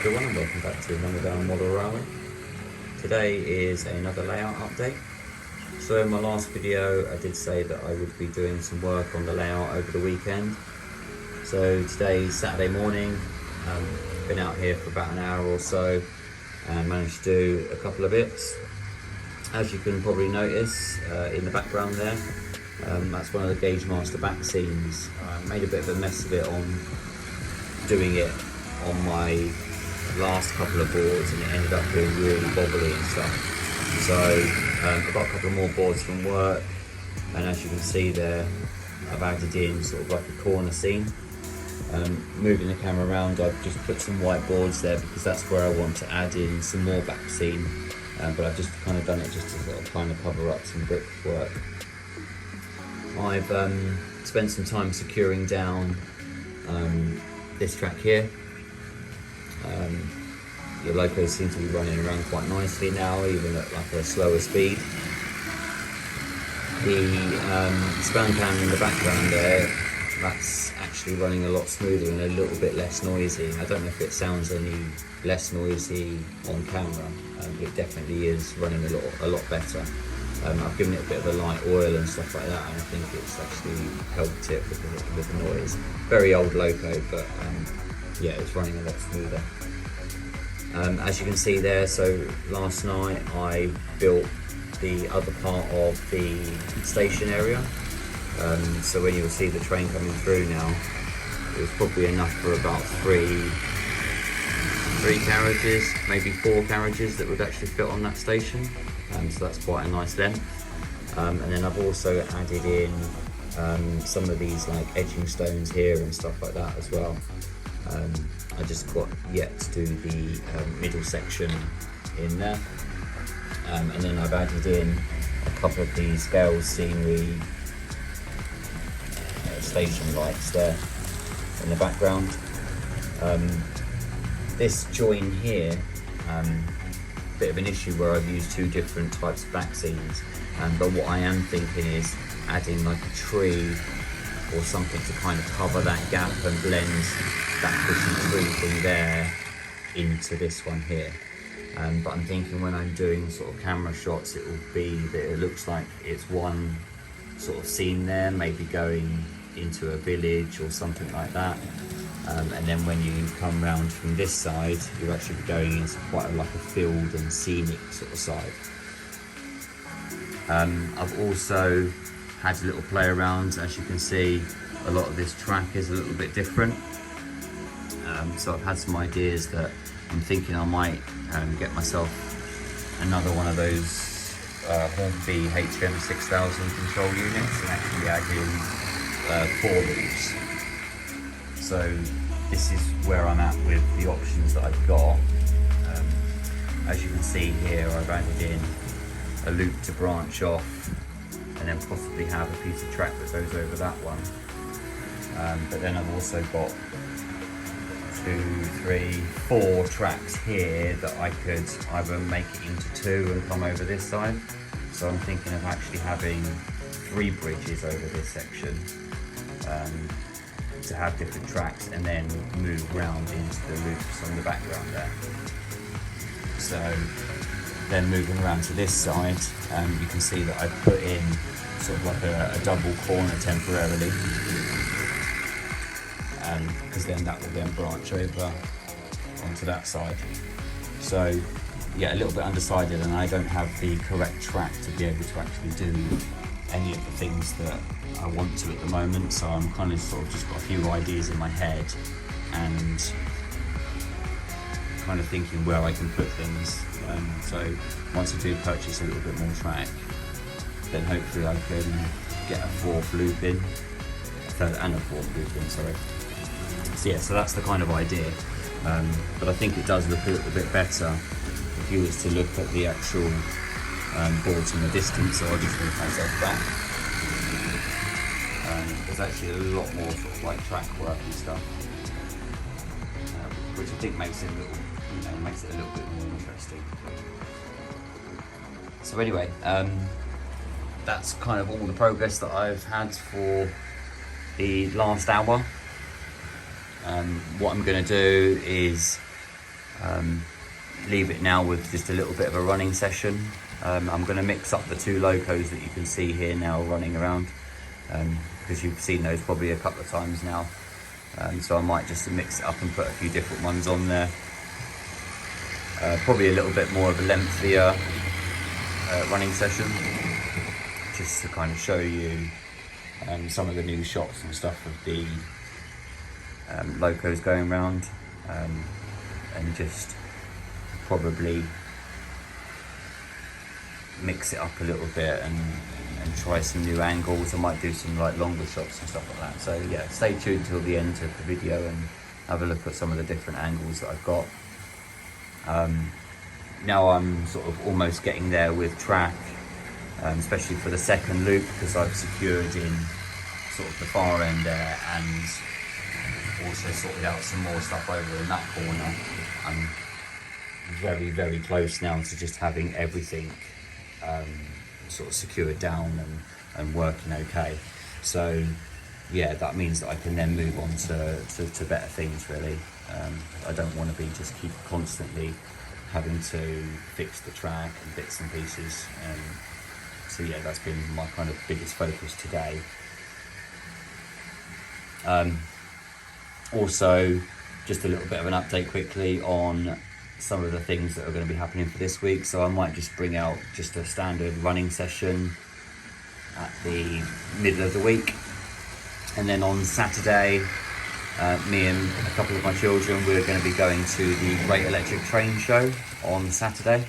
everyone and welcome back to Hemel-Down Model Railway. Today is another layout update. So in my last video I did say that I would be doing some work on the layout over the weekend. So today's Saturday morning, been out here for about an hour or so and managed to do a couple of bits. As you can probably notice in the background there, that's one of the Gauge Master back seams. I made a bit of a mess of it on doing it on my last couple of boards and it ended up being really bobbly and stuff. So I've got a couple of more boards from work, and as you can see there, I've added in sort of like a corner seam. Moving the camera around, I've just put some white boards there because that's where I want to add in some more back seam, but I've just kind of done it just to sort of kind of cover up some brickwork. I've spent some time securing down this track here. The locos seem to be running around quite nicely now, even at like a slower speed. The span cam in the background there, that's actually running a lot smoother and a little bit less noisy. I don't know if it sounds any less noisy on camera, it definitely is running a lot better. I've given it a bit of a light oil and stuff like that, and I think it's actually helped it with the noise. Very old loco, but yeah, it's running a lot smoother. As you can see there, so last night I built the other part of the station area. So when you'll see the train coming through now, it was probably enough for about three carriages, maybe 4 carriages that would actually fit on that station. So that's quite a nice length. And then I've also added in some of these like edging stones here and stuff like that as well. I just got yet to do the middle section in there. And then I've added in a couple of these scale scenery station lights there in the background. This join here, bit of an issue where I've used 2 different types of back seams, but what I am thinking is adding like a tree or something to kind of cover that gap and blend that bushy tree thing there into this one here. But I'm thinking when I'm doing sort of camera shots, it will be that it looks like it's one sort of scene there, maybe going into a village or something like that. And then when you come round from this side, you're actually going into quite like a field and scenic sort of side. I've also had a little play around. As you can see, a lot of this track is a little bit different. So I've had some ideas that I'm thinking I might get myself another one of those Hornby HM6000 control units and actually add in 4 loops. So this is where I'm at with the options that I've got. As you can see here, I've added in a loop to branch off and then possibly have a piece of track that goes over that one. But then I've also got 2, 3, 4 tracks here that I could either make it into 2 and come over this side. So I'm thinking of actually having 3 bridges over this section to have different tracks and then move round into the loops on the background there. So then moving around to this side, you can see that I've put in sort of like a double corner temporarily, because then that will then branch over onto that side. So yeah, a little bit undecided, and I don't have the correct track to be able to actually do any of the things that I want to at the moment. So I'm kind of sort of just got a few ideas in my head and kind of thinking where I can put things. So once I do purchase a little bit more track, then hopefully I can get a 4th loop in, a 3rd and a 4th loop in, sorry. So yeah, so that's the kind of idea. But I think it does look a little bit better if you was to look at the actual boards from a distance. So I'll just move myself back. There's actually a lot more sort of like track work and stuff, which I think makes it a little, makes it a little bit more interesting. So anyway, that's kind of all the progress that I've had for the last hour. What I'm going to do is Leave it now with just a little bit of a running session. I'm going to mix up the two locos that you can see here now running around, because you've seen those probably a couple of times now. So I might just mix it up and put a few different ones on there. Probably a little bit more of a lengthier running session, just to kind of show you some of the new shots and stuff of the locos going around, and just probably mix it up a little bit and try some new angles. I might do some like longer shots and stuff like that. So yeah, stay tuned till the end of the video and have a look at some of the different angles that I've got. Now I'm sort of almost getting there with track, especially for the second loop, because I've secured in sort of the far end there and also sorted out some more stuff over in that corner. I'm very, very close now to just having everything sort of secured down and working okay. So yeah, that means that I can then move on to better things really. I don't want to be just keep constantly having to fix the track and bits and pieces. So yeah, that's been my kind of biggest focus today. Also, just a little bit of an update quickly on some of the things that are going to be happening for this week. So I might just bring out just a standard running session at the middle of the week, and then on Saturday, me and a couple of my children, we're going to be going to the Great Electric Train Show on Saturday.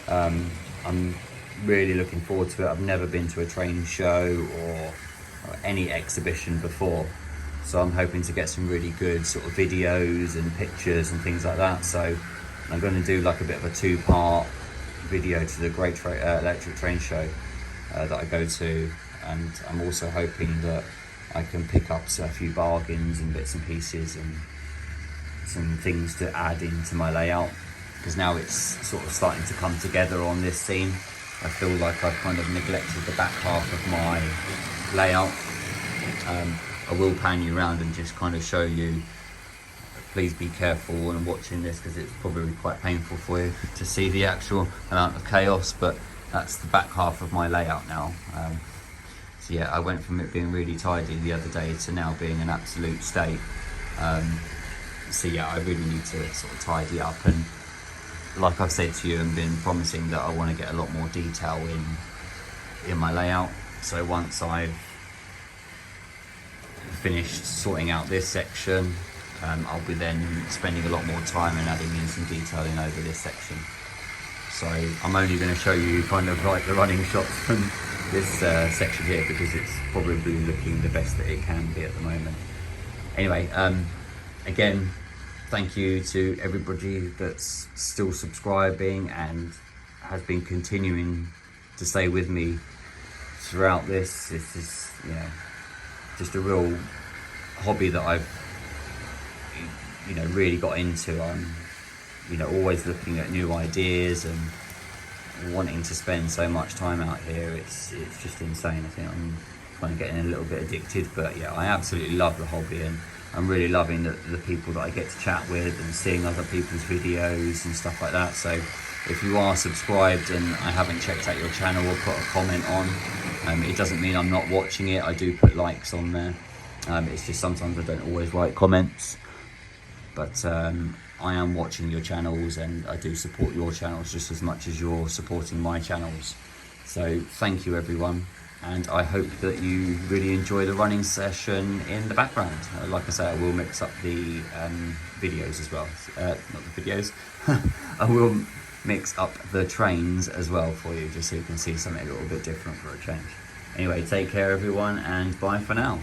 I'm really looking forward to it. I've never been to a train show or any exhibition before, so I'm hoping to get some really good sort of videos and pictures and things like that. So I'm going to do like a bit of a two-part video to the Great Electric Train Show that I go to, and I'm also hoping that I can pick up a few bargains and bits and pieces and some things to add into my layout, because now it's sort of starting to come together on this scene. I feel like I've kind of neglected the back half of my layout. I will pan you around and just kind of show you. Please be careful when watching this, because it's probably quite painful for you to see the actual amount of chaos, but that's the back half of my layout now. So yeah, I went from it being really tidy the other day to now being an absolute state. So yeah, I really need to sort of tidy up, and like I've said to you and been promising, that I want to get a lot more detail in my layout. So once I've finished sorting out this section, I'll be then spending a lot more time and adding in some detailing over this section. So I'm only going to show you kind of like the running shots from this section here, because it's probably looking the best that it can be at the moment. Anyway, again, thank you to everybody that's still subscribing and has been continuing to stay with me throughout this. This is, you know, just a real hobby that I've, you know, really got into. I'm, you know, always looking at new ideas and wanting to spend so much time out here. It's just insane. I think I'm kind of getting a little bit addicted, but yeah, I absolutely love the hobby, and I'm really loving the people that I get to chat with and seeing other people's videos and stuff like that. So if you are subscribed and I haven't checked out your channel or put a comment on, it doesn't mean I'm not watching it. I do put likes on there. It's just sometimes I don't always write comments, but I am watching your channels, and I do support your channels just as much as you're supporting my channels. So thank you everyone, and I hope that you really enjoy the running session in the background. Like I say, I will mix up the videos as well. Not the videos. I will mix up the trains as well for you, just so you can see something a little bit different for a change. Anyway, take care everyone, and bye for now.